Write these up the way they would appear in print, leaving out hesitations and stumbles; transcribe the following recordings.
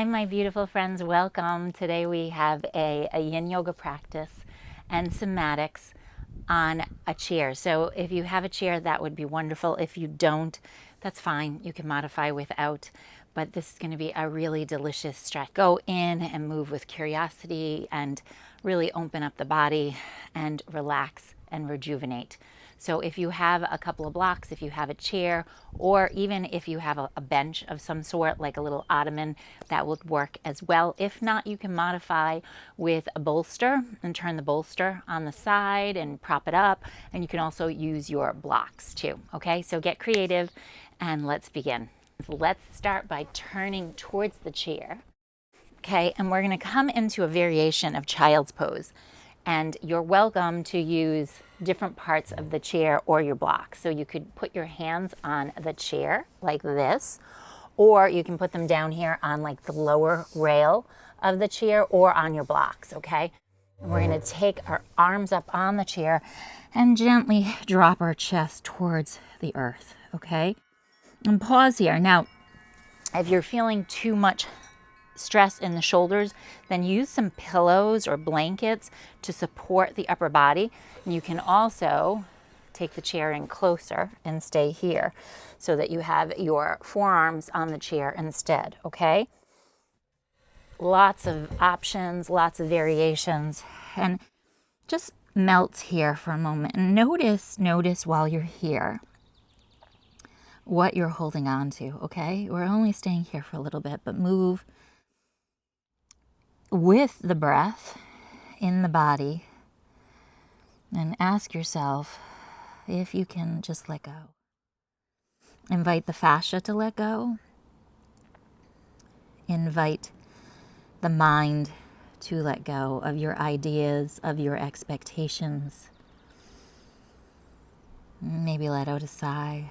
Hi, my beautiful friends. Welcome. Today we have a Yin Yoga practice and somatics on a chair. So if you have a chair, that would be wonderful. If you don't, that's fine. You can modify without. But this is going to be a really delicious stretch. Go in and move with curiosity and really open up the body and relax and rejuvenate. So if you have a couple of blocks, if you have a chair, or even if you have a bench of some sort, like a little ottoman, that will work as well. If not, you can modify with a bolster and turn the bolster on the side and prop it up. And you can also use your blocks too. Okay, so get creative and let's begin. Let's start by turning towards the chair. Okay, and we're going to come into a variation of child's pose. And you're welcome to use different parts of the chair or your block. So you could put your hands on the chair like this, or you can put them down here on like the lower rail of the chair or on your blocks, okay? And we're gonna take our arms up on the chair and gently drop our chest towards the earth, okay? And pause here. Now, if you're feeling too much stress in the shoulders, then use some pillows or blankets to support the upper body. And you can also take the chair in closer and stay here so that you have your forearms on the chair instead, okay? Lots of options, lots of variations, and just melt here for a moment and notice while you're here what you're holding on to, okay? We're only staying here for a little bit, but move with the breath in the body and ask yourself if you can just let go. Invite the fascia to let go. Invite the mind to let go of your ideas, of your expectations. Maybe let out a sigh.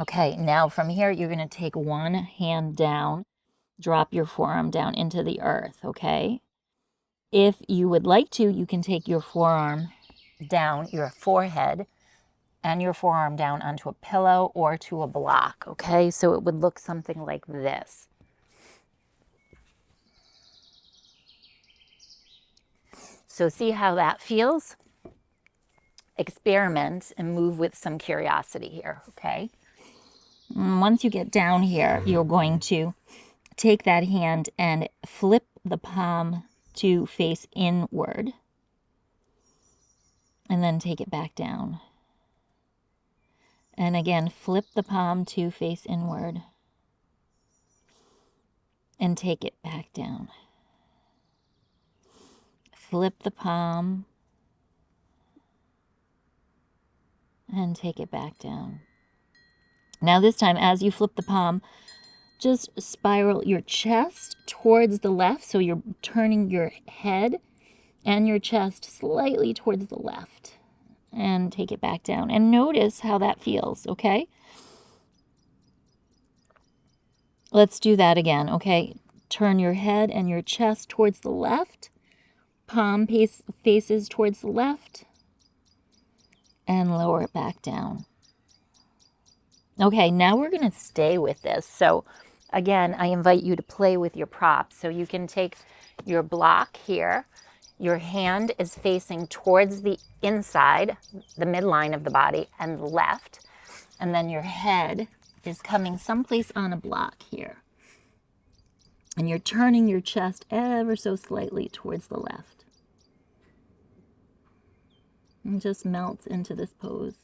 Okay, now from here, you're going to take one hand down, drop your forearm down into the earth, okay? If you would like to, you can take your forearm down, your forehead, and your forearm down onto a pillow or to a block, okay? So it would look something like this. So see how that feels? Experiment and move with some curiosity here, okay? And once you get down here, you're going to take that hand and flip the palm to face inward. And then take it back down. And again, flip the palm to face inward. and take it back down. Flip the palm and take it back down. Now this time, as you flip the palm, just spiral your chest towards the left, so you're turning your head and your chest slightly towards the left, and take it back down. And notice how that feels, okay? Let's do that again, okay? Turn your head and your chest towards the left, palm faces towards the left, and lower it back down. Okay, now we're going to stay with this. So again, I invite you to play with your props. So you can take your block here. Your hand is facing towards the inside, the midline of the body, and left. And then your head is coming someplace on a block here. And you're turning your chest ever so slightly towards the left. And just melt into this pose.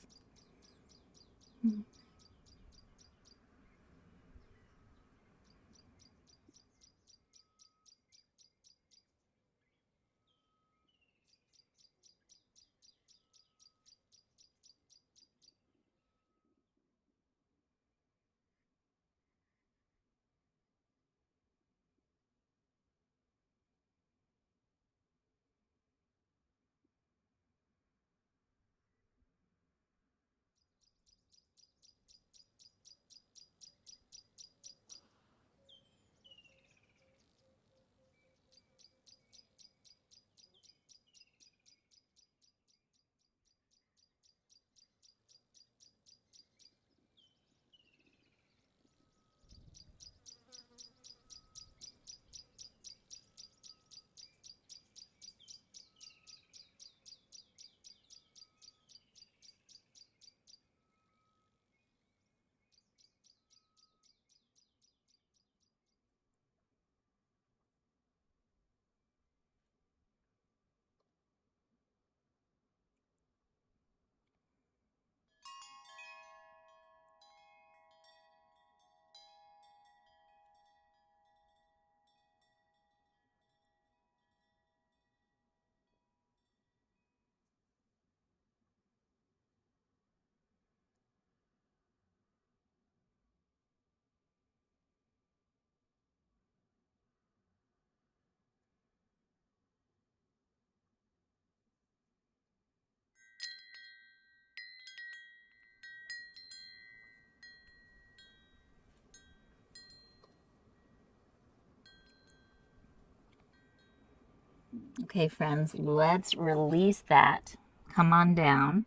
Okay, friends, let's release that. Come on down.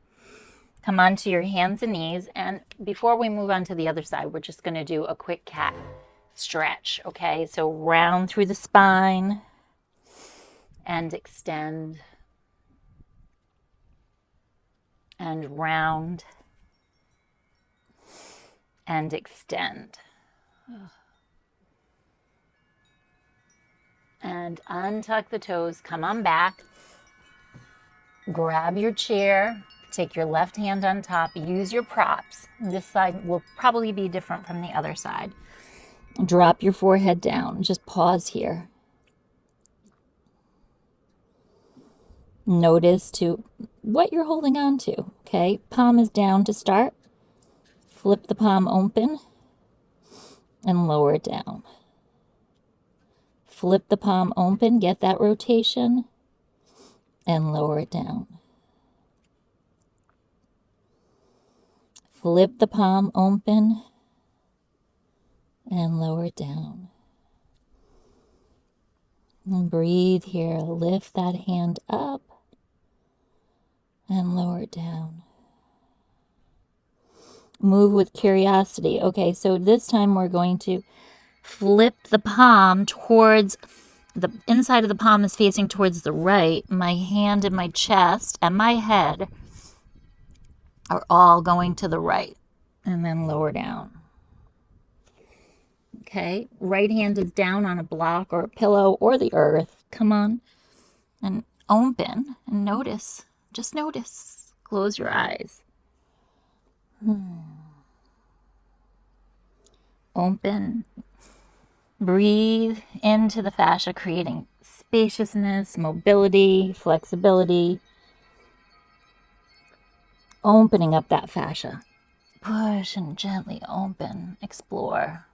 Come onto your hands and knees. And before we move on to the other side, we're just going to do a quick cat stretch, okay? So round through the spine and extend. And round and extend. And untuck the toes. Come on back. Grab your chair. Take your left hand on top. Use your props. This side will probably be different from the other side. Drop your forehead down. Just pause here. Notice to what you're holding on to, okay? Palm is down to start. Flip the palm open and lower it down. Flip the palm open, get that rotation, and lower it down. Flip the palm open and lower it down. And breathe here. Lift that hand up and lower it down. Move with curiosity. Okay, so this time we're going to flip the palm towards the inside of the palm is facing towards the right. My hand and my chest and my head are all going to the right. And then lower down. Okay, right hand is down on a block or a pillow or the earth. Come on. And open and notice. Just notice. Close your eyes. Open Breathe into the fascia, creating spaciousness, mobility, flexibility, opening up that fascia. Push and gently open, explore,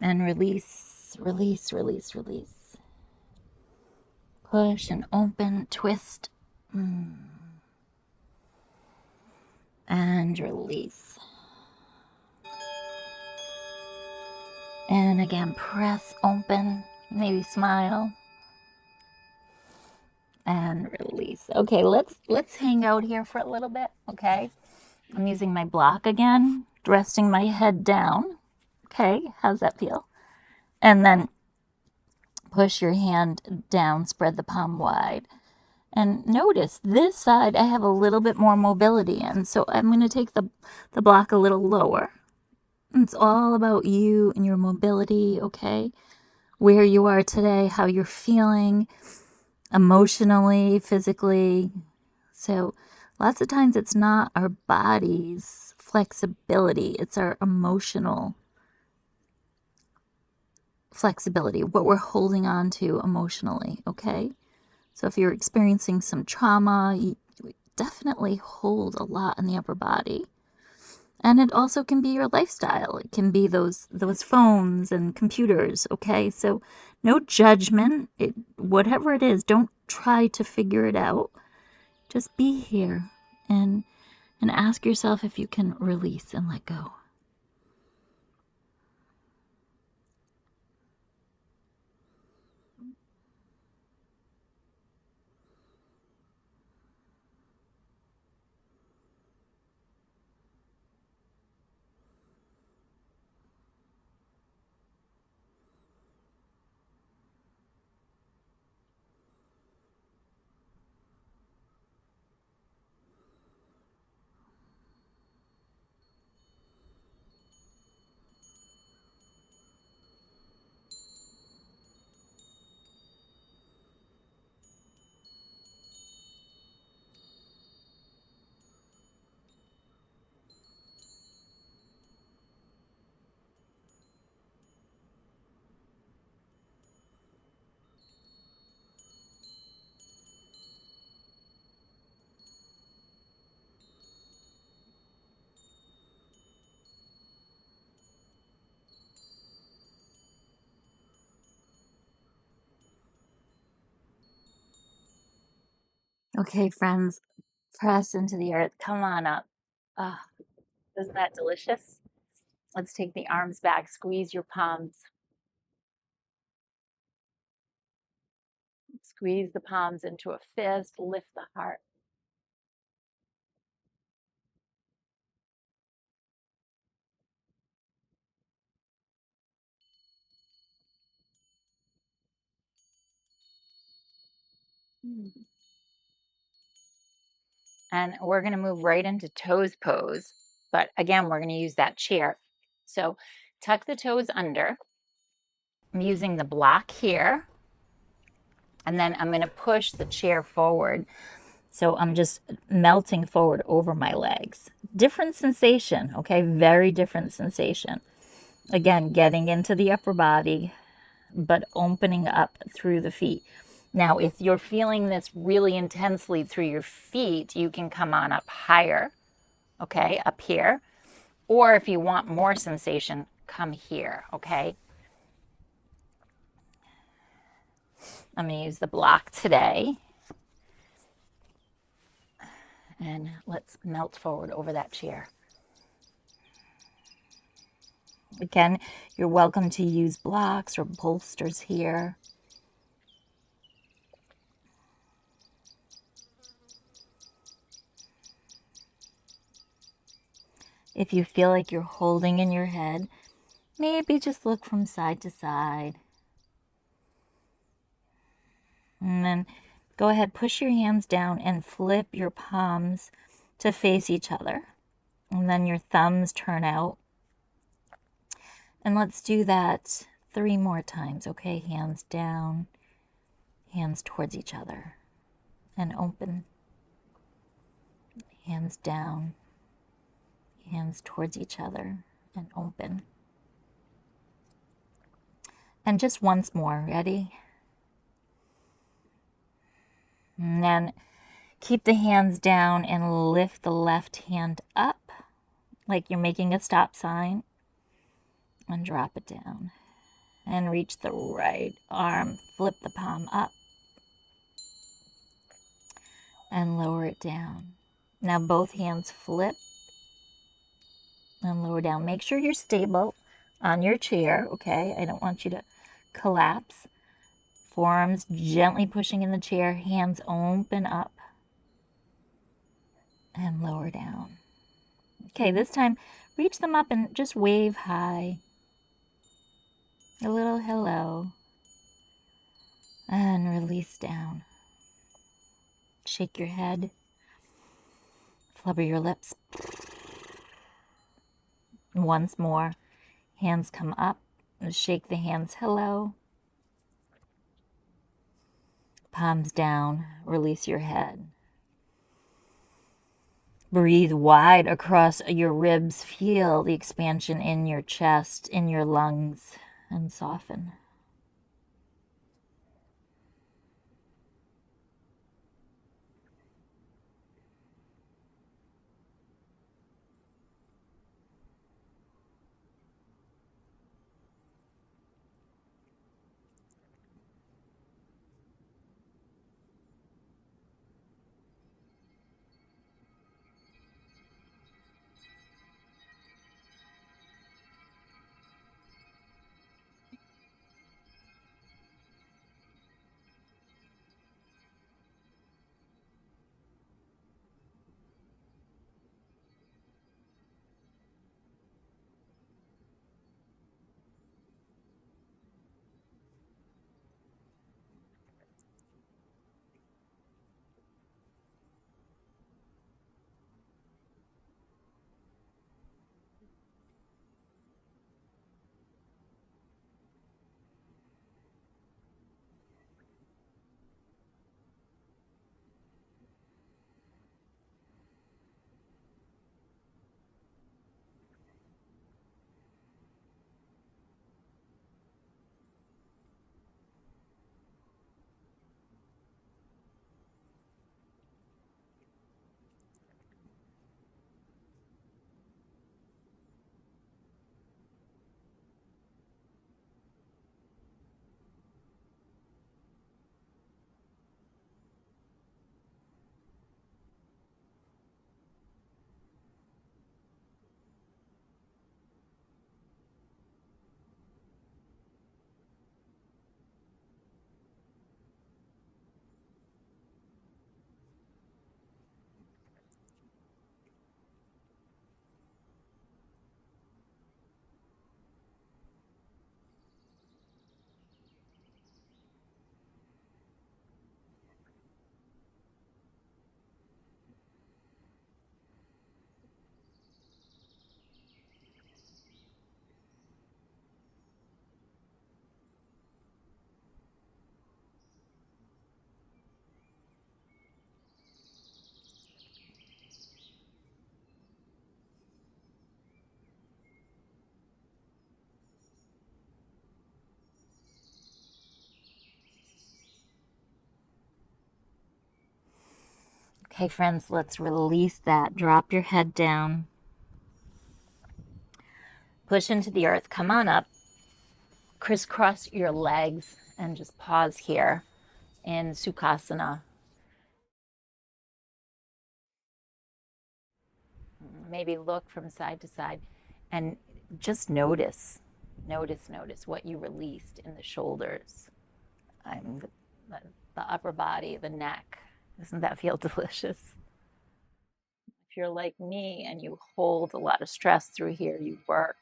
and release, release, release, release. Push and open, twist, and release. And again, press open, maybe smile, and release. Okay, let's hang out here for a little bit, okay? I'm using my block again, resting my head down. Okay, how's that feel? And then push your hand down, spread the palm wide. And notice this side I have a little bit more mobility in, so I'm going to take the block a little lower. It's all about you and your mobility, okay? Where you are today, how you're feeling emotionally, physically. So lots of times it's not our body's flexibility, it's our emotional flexibility, what we're holding on to emotionally, okay? So if you're experiencing some trauma, you definitely hold a lot in the upper body. And it also can be your lifestyle. It can be those phones and computers, okay? So no judgment. Whatever it is, don't try to figure it out. Just be here and ask yourself if you can release and let go. Okay, friends, press into the earth. Come on up. Ah, isn't that delicious? Let's take the arms back, squeeze your palms. Squeeze the palms into a fist, lift the heart. And we're going to move right into toes pose. But again, we're going to use that chair. So tuck the toes under. I'm using the block here. And then I'm going to push the chair forward. So I'm just melting forward over my legs. Different sensation, okay? Very different sensation. Again, getting into the upper body, but opening up through the feet. Now, if you're feeling this really intensely through your feet, you can come on up higher, okay, up here. Or if you want more sensation, come here, okay? I'm going to use the block today. And let's melt forward over that chair. Again, you're welcome to use blocks or bolsters here. If you feel like you're holding in your head, maybe just look from side to side. And then go ahead, push your hands down and flip your palms to face each other. And then your thumbs turn out. And let's do that 3 more times, okay? Hands down, hands towards each other, and open. Hands down, hands towards each other, and open. And just once more, ready? And then keep the hands down and lift the left hand up like you're making a stop sign, and drop it down. And reach the right arm, flip the palm up and lower it down. Now both hands flip and lower down. Make sure you're stable on your chair, okay? I don't want you to collapse. Forearms gently pushing in the chair, hands open up and lower down. Okay, this time reach them up and just wave hi. A little hello. And release down. Shake your head. Flubber your lips. Once more. Hands come up. Shake the hands hello. Palms down. Release your head. Breathe wide across your ribs. Feel the expansion in your chest, in your lungs, and soften. Okay, friends, let's release that. Drop your head down. Push into the earth. Come on up. Crisscross your legs and just pause here in Sukhasana. Maybe look from side to side and just notice what you released in the shoulders, the upper body, the neck. Doesn't that feel delicious? If you're like me and you hold a lot of stress through here, you work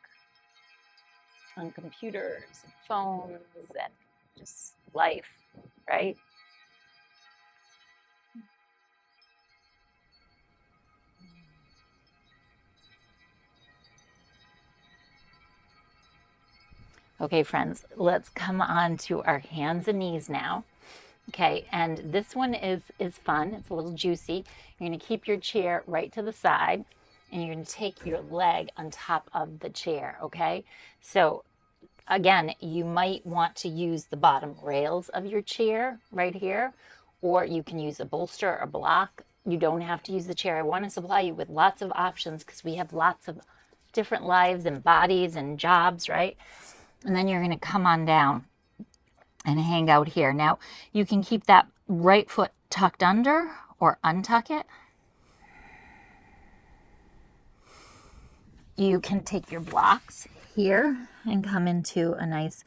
on computers and phones and just life, right? Okay, friends, let's come on to our hands and knees now. Okay, and this one is fun. It's a little juicy. You're going to keep your chair right to the side, and you're going to take your leg on top of the chair, okay? So again, you might want to use the bottom rails of your chair right here, or you can use a bolster or block. You don't have to use the chair. I want to supply you with lots of options because we have lots of different lives and bodies and jobs, right? And then you're going to come on down and hang out here. Now, you can keep that right foot tucked under or untuck it. You can take your blocks here and come into a nice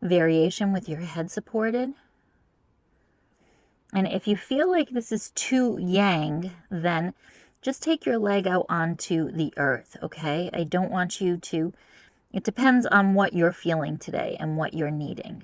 variation with your head supported. And if you feel like this is too yang, then just take your leg out onto the earth, okay? I don't want you to, it depends on what you're feeling today and what you're needing.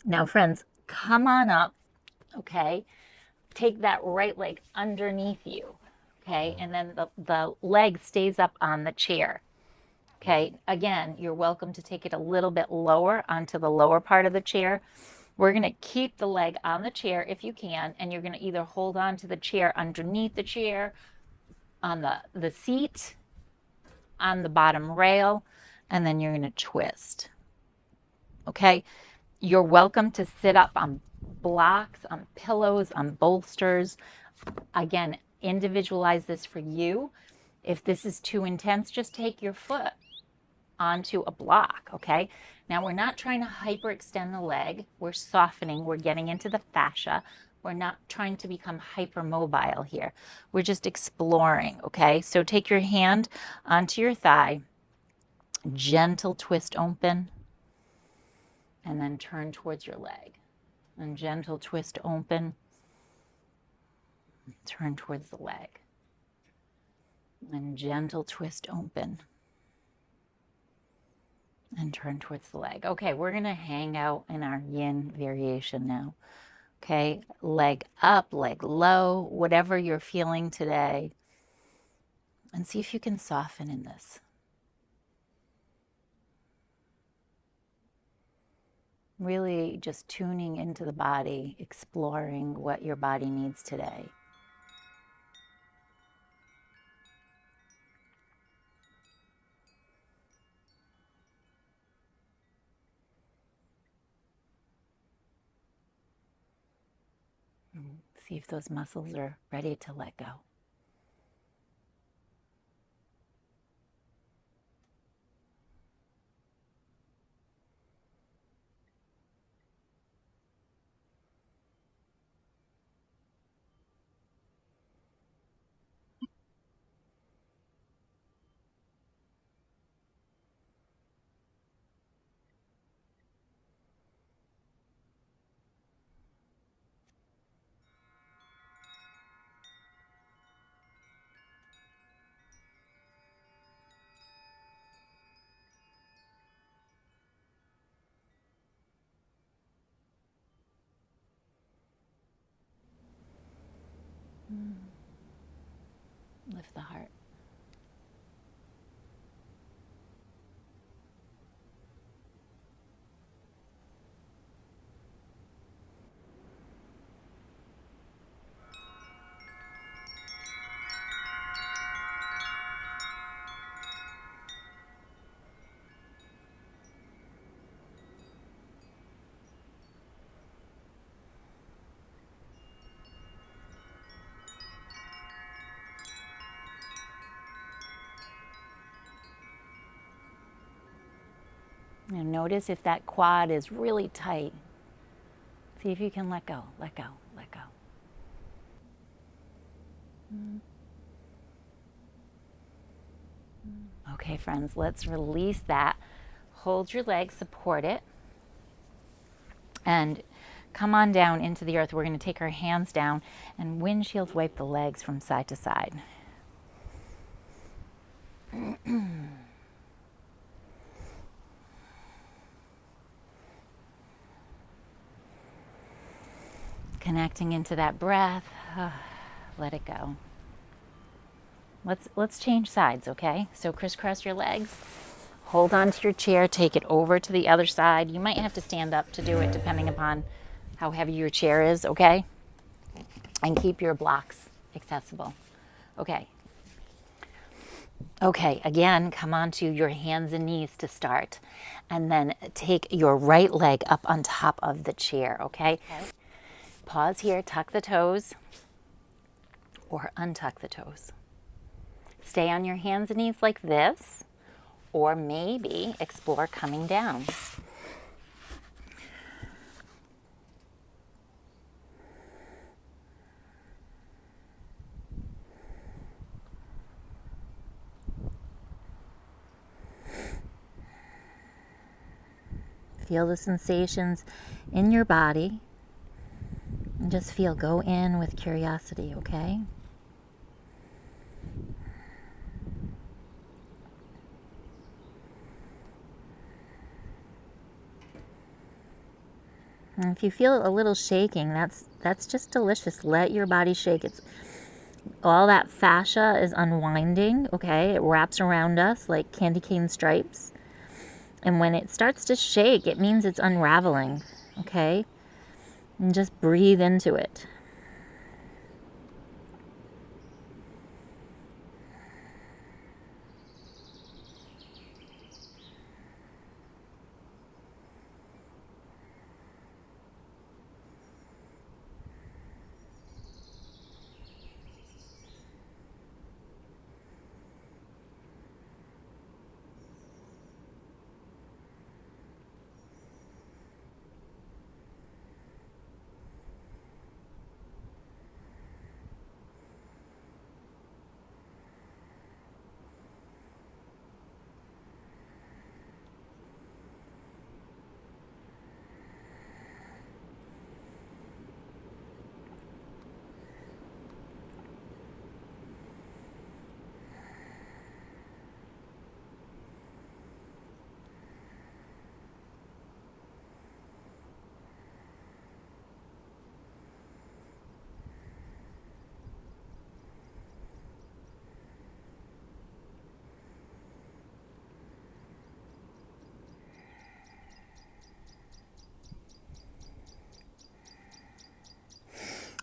Now, friends, come on up, okay? Take that right leg underneath you, okay? And then the leg stays up on the chair, okay? Again, you're welcome to take it a little bit lower onto the lower part of the chair. We're going to keep the leg on the chair if you can, and you're going to either hold on to the chair underneath the chair, on the seat, on the bottom rail, and then you're going to twist, okay? You're welcome to sit up on blocks, on pillows, on bolsters. Again, individualize this for you. If this is too intense, just take your foot onto a block, okay? Now, we're not trying to hyperextend the leg. We're softening. We're getting into the fascia. We're not trying to become hypermobile here. We're just exploring, okay? So take your hand onto your thigh, gentle twist open, and then turn towards your leg. And gentle twist open, turn towards the leg. And gentle twist open and turn towards the leg. Okay, we're going to hang out in our yin variation now. Okay, leg up, leg low, whatever you're feeling today. And see if you can soften in this. Really just tuning into the body, exploring what your body needs today. See if those muscles are ready to let go. Lift the heart. Now notice if that quad is really tight. See if you can let go, let go, let go. Okay, friends, let's release that. Hold your legs, support it, and come on down into the earth. We're going to take our hands down and windshield wipe the legs from side to side. Connecting into that breath. Let it go. Let's change sides, okay? So crisscross your legs. Hold on to your chair, take it over to the other side. You might have to stand up to do it depending upon how heavy your chair is, okay? And keep your blocks accessible. Okay. Okay, again, come onto your hands and knees to start. And then take your right leg up on top of the chair, okay? Pause here, tuck the toes or untuck the toes. Stay on your hands and knees like this, or maybe explore coming down. Feel the sensations in your body and just feel, go in with curiosity, okay? And if you feel a little shaking, that's just delicious. Let your body shake. It's all that fascia is unwinding, okay? It wraps around us like candy cane stripes. And when it starts to shake, it means it's unraveling, okay? And just breathe into it.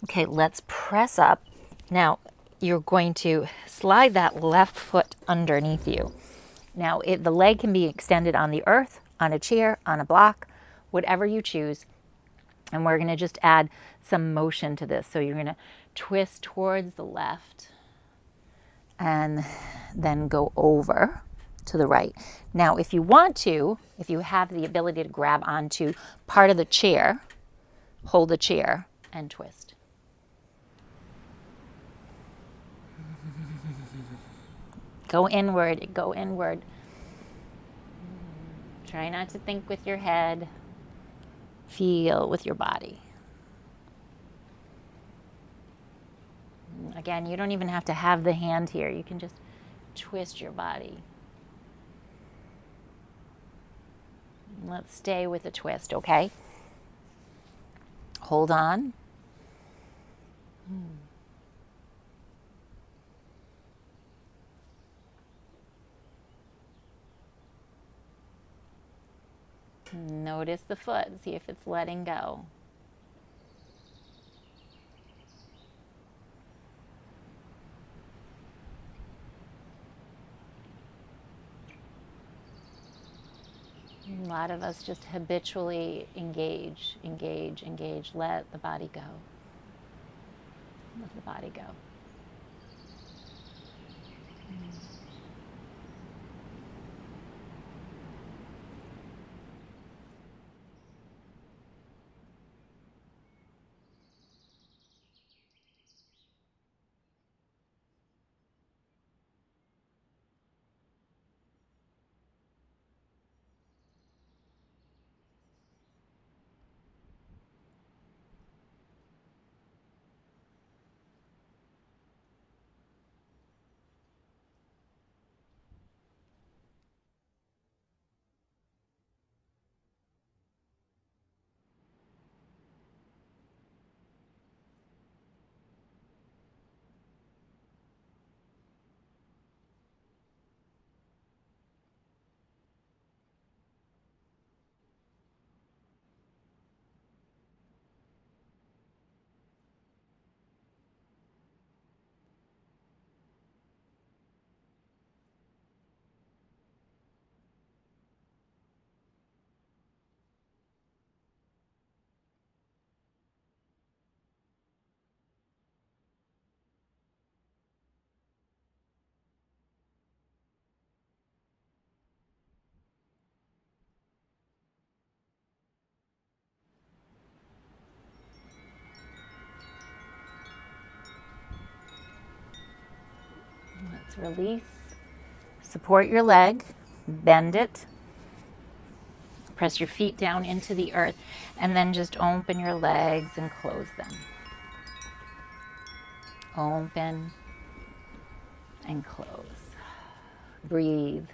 Okay, let's press up. Now, you're going to slide that left foot underneath you. Now, the leg can be extended on the earth, on a chair, on a block, whatever you choose. And we're going to just add some motion to this. So you're going to twist towards the left and then go over to the right. Now, if you want to, if you have the ability to grab onto part of the chair, hold the chair and twist. Go inward, go inward. Try not to think with your head. Feel with your body. Again, you don't even have to have the hand here. You can just twist your body. Let's stay with the twist, okay? Hold on. Notice the foot. See if it's letting go. A lot of us just habitually engage. Let the body go. Let the body go. release. Support your leg, bend it. Press your feet down into the earth, and then just open your legs and close them. Open and close. Breathe.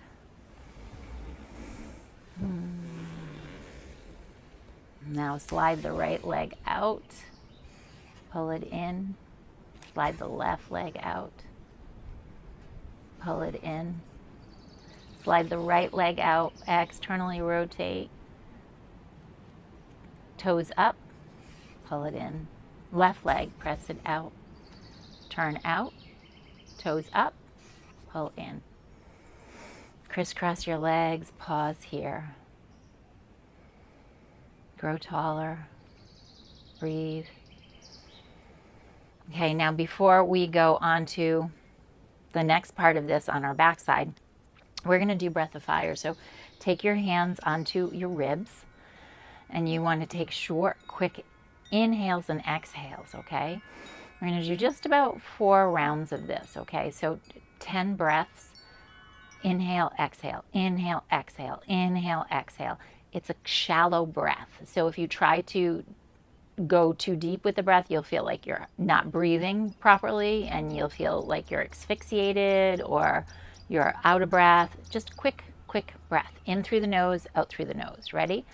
Now slide the right leg out. Pull it in. Slide the left leg out. Pull it in. Slide the right leg out. Externally rotate. Toes up. Pull it in. Left leg, press it out. Turn out. Toes up. Pull in. Crisscross your legs. Pause here. Grow taller. Breathe. Okay, now before we go on to the next part of this on our backside, we're going to do breath of fire. So take your hands onto your ribs, and you want to take short, quick inhales and exhales, okay? We're going to do just about 4 rounds of this, okay? So 10 breaths. Inhale, exhale, inhale, exhale, inhale, exhale. It's a shallow breath. So if you try to go too deep with the breath, you'll feel like you're not breathing properly, and you'll feel like you're asphyxiated or you're out of breath. Just quick breath. In through the nose, out through the nose. Ready?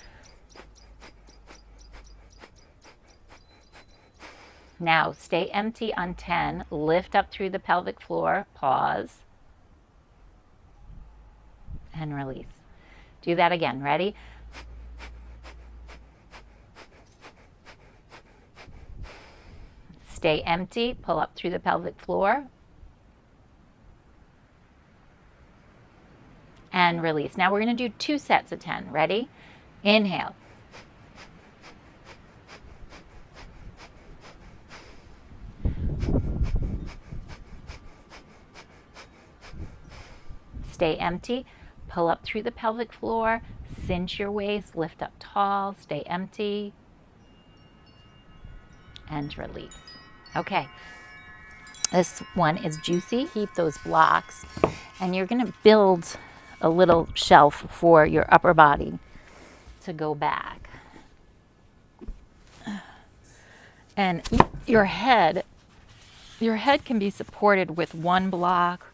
Now stay empty on 10. Lift up through the pelvic floor. Pause. And release. Do that again. Ready? Stay empty. Pull up through the pelvic floor. And release. Now we're going to do 2 sets of 10. Ready? Inhale. Stay empty. Pull up through the pelvic floor. Cinch your waist. Lift up tall. Stay empty. And release. Okay. This one is juicy. Keep those blocks. And you're going to build a little shelf for your upper body to go back. And your head can be supported with one block,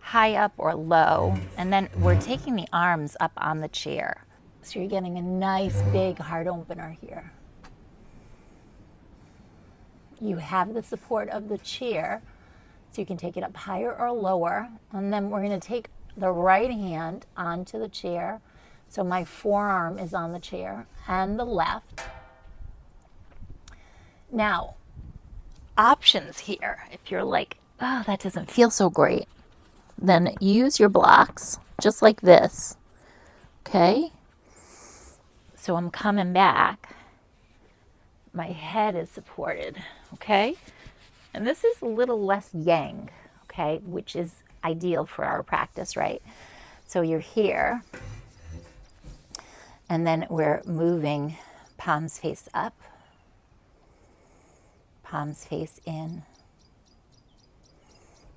high up or low. And then we're taking the arms up on the chair. So you're getting a nice big heart opener here. You have the support of the chair, so you can take it up higher or lower. And then we're going to take the right hand onto the chair. So my forearm is on the chair, and the left. Now, options here. If you're like, oh, that doesn't feel so great, then use your blocks just like this. Okay? So I'm coming back. My head is supported. Okay? And this is a little less yang, okay, which is ideal for our practice, right? So you're here, and then we're moving palms face up, palms face in,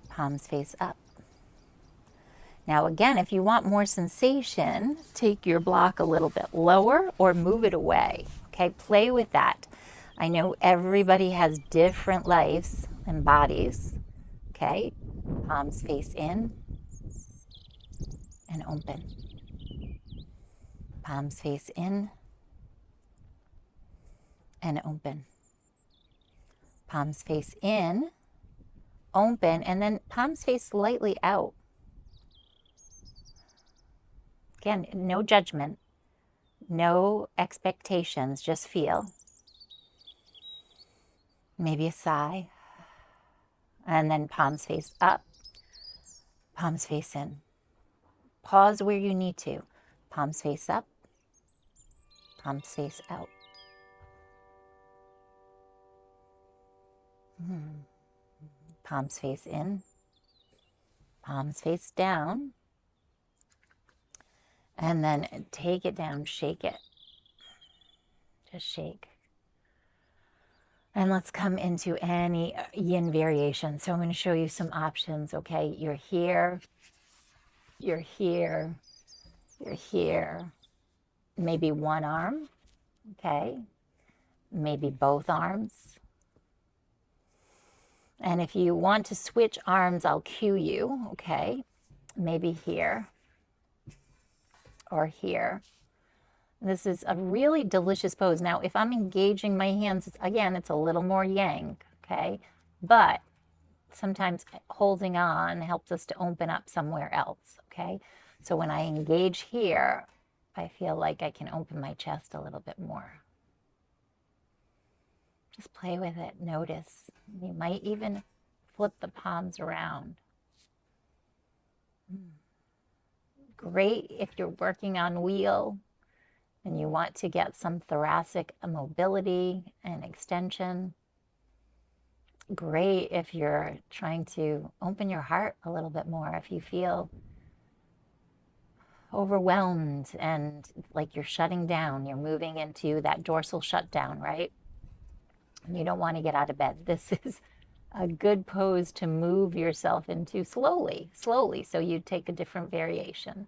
palms face up. Now again, if you want more sensation, take your block a little bit lower or move it away, okay? Play with that. I know everybody has different lives and bodies, okay? Palms face in and open. Palms face in and open. Palms face in, open, and then palms face slightly out. Again, no judgment, no expectations, just feel. Maybe a sigh. And then palms face up, palms face in. Pause where you need to. Palms face up, palms face out. Palms face in, palms face down. And then take it down, shake it. Just shake. And let's come into any yin variation. So I'm going to show you some options, okay? You're here, you're here, you're here. Maybe one arm, okay? Maybe both arms. And if you want to switch arms, I'll cue you, okay? Maybe here or here. This is a really delicious pose. Now, if I'm engaging my hands, again, it's a little more yang, okay? But sometimes holding on helps us to open up somewhere else, okay? So when I engage here, I feel like I can open my chest a little bit more. Just play with it, notice. You might even flip the palms around. Great if you're working on wheel and you want to get some thoracic mobility and extension. Great if you're trying to open your heart a little bit more, if you feel overwhelmed and like you're shutting down, you're moving into that dorsal shutdown, right? And you don't want to get out of bed. This is a good pose to move yourself into slowly, slowly, so you take a different variation.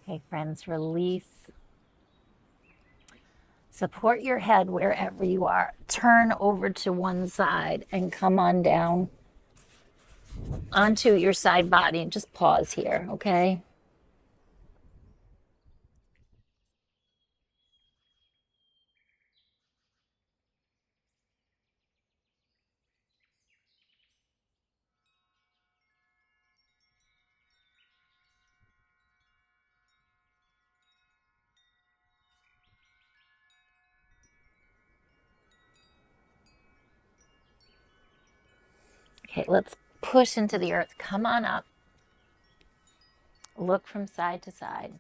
Okay, friends, release. Support your head wherever you are. Turn over to one side and come on down onto your side body and just pause here, okay? Okay, let's push into the earth. Come on up. Look from side to side.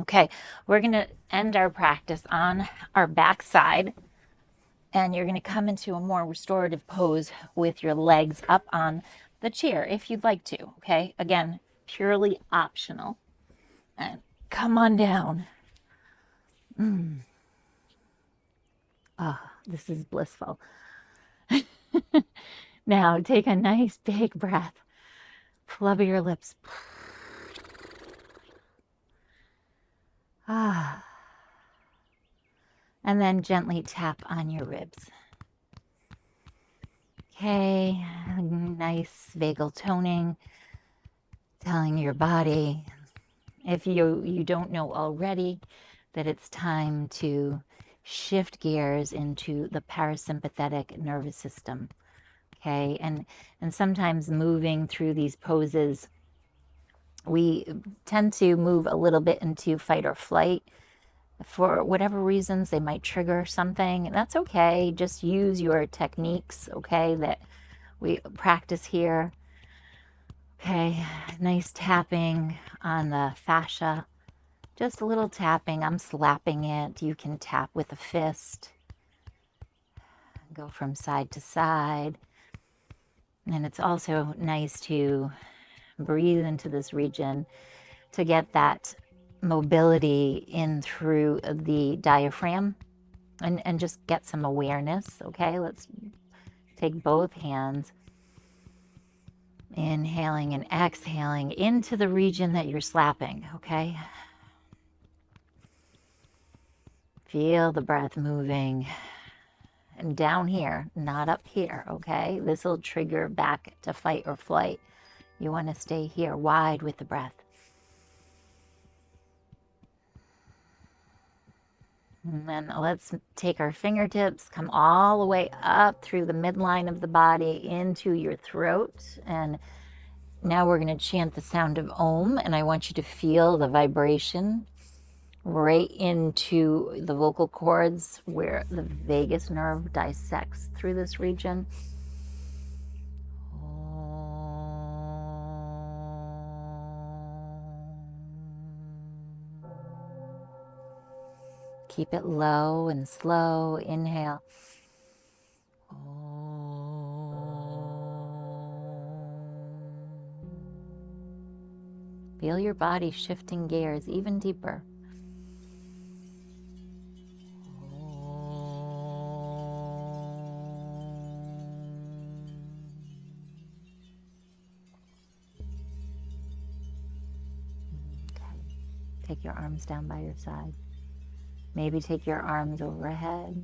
Okay, we're going to end our practice on our back side, and you're going to come into a more restorative pose with your legs up on the chair if you'd like to. Okay, again, purely optional. And come on down. Oh, this is blissful. Now take a nice big breath. Flubber your lips. Ah. And then gently tap on your ribs. Okay, nice vagal toning, telling your body, if you don't know already, that it's time to shift gears into the parasympathetic nervous system. Okay, and sometimes moving through these poses, we tend to move a little bit into fight or flight. For whatever reasons, they might trigger something. That's okay. Just use your techniques, okay, that we practice here. Okay, nice tapping on the fascia. Just a little tapping. I'm slapping it. You can tap with a fist. Go from side to side. And it's also nice to breathe into this region to get that mobility in through the diaphragm and just get some awareness. Okay, let's take both hands, inhaling and exhaling into the region that you're slapping. Okay, feel the breath moving and down here, not up here. Okay, this will trigger back to fight or flight. You want to stay here wide with the breath. And then let's take our fingertips, come all the way up through the midline of the body into your throat. And now we're going to chant the sound of Om. And I want you to feel the vibration right into the vocal cords where the vagus nerve dissects through this region. Keep it low and slow. Inhale. Feel your body shifting gears even deeper. Okay. Take your arms down by your side. Maybe take your arms overhead.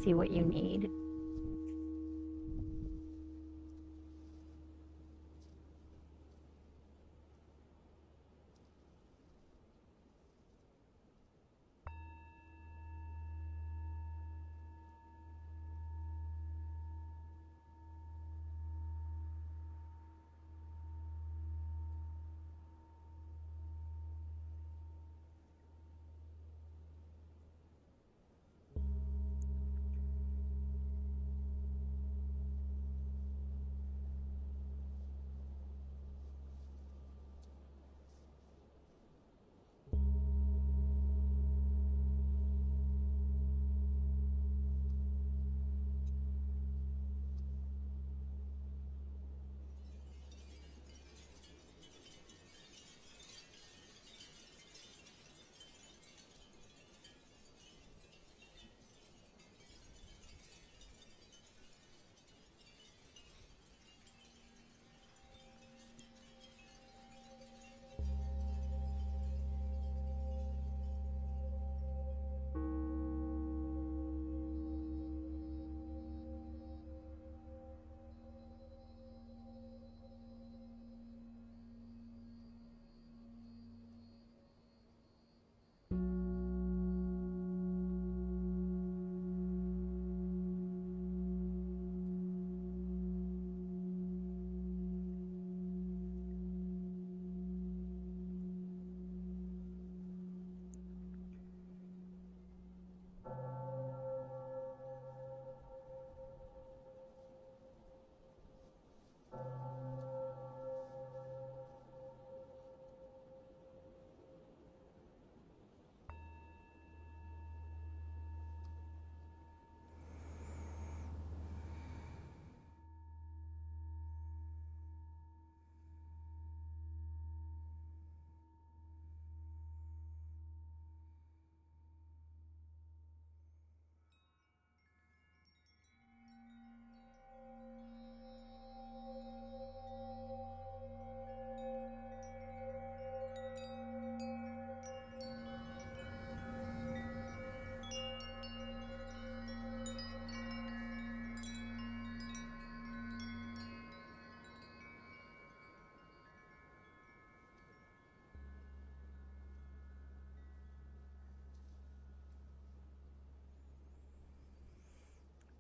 See what you need.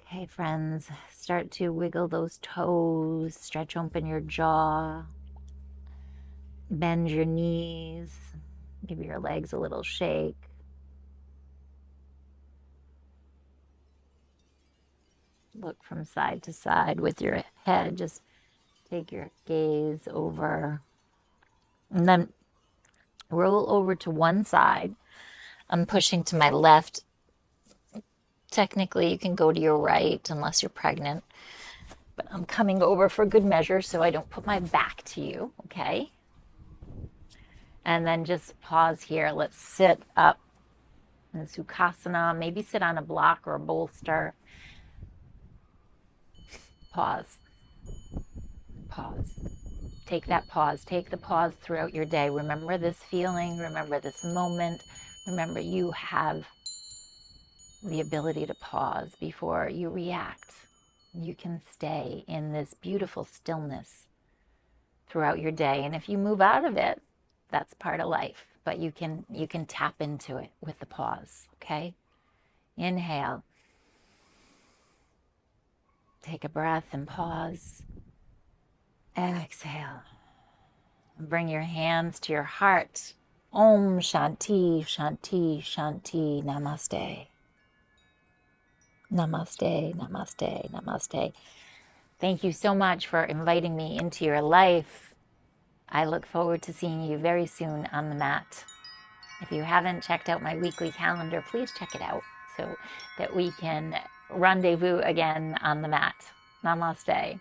Okay, friends, start to wiggle those toes, stretch open your jaw, bend your knees, give your legs a little shake. Look from side to side with your head. Just take your gaze over and then roll over to one side. I'm pushing to my left. Technically, you can go to your right unless you're pregnant, but I'm coming over for good measure so I don't put my back to you, okay? And then just pause here. Let's sit up in Sukhasana. Maybe sit on a block or a bolster. Pause. Pause. Take that pause. Take the pause throughout your day. Remember this feeling. Remember this moment. Remember you have the ability to pause before you react. You can stay in this beautiful stillness throughout your day. And if you move out of it, that's part of life. But you can tap into it with the pause, okay? Inhale. Take a breath and pause. Exhale. Bring your hands to your heart. Om Shanti, Shanti, Shanti, Namaste. Namaste, Namaste, Namaste. Thank you so much for inviting me into your life. I look forward to seeing you very soon on the mat. If you haven't checked out my weekly calendar, please check it out so that we can rendezvous again on the mat. Namaste.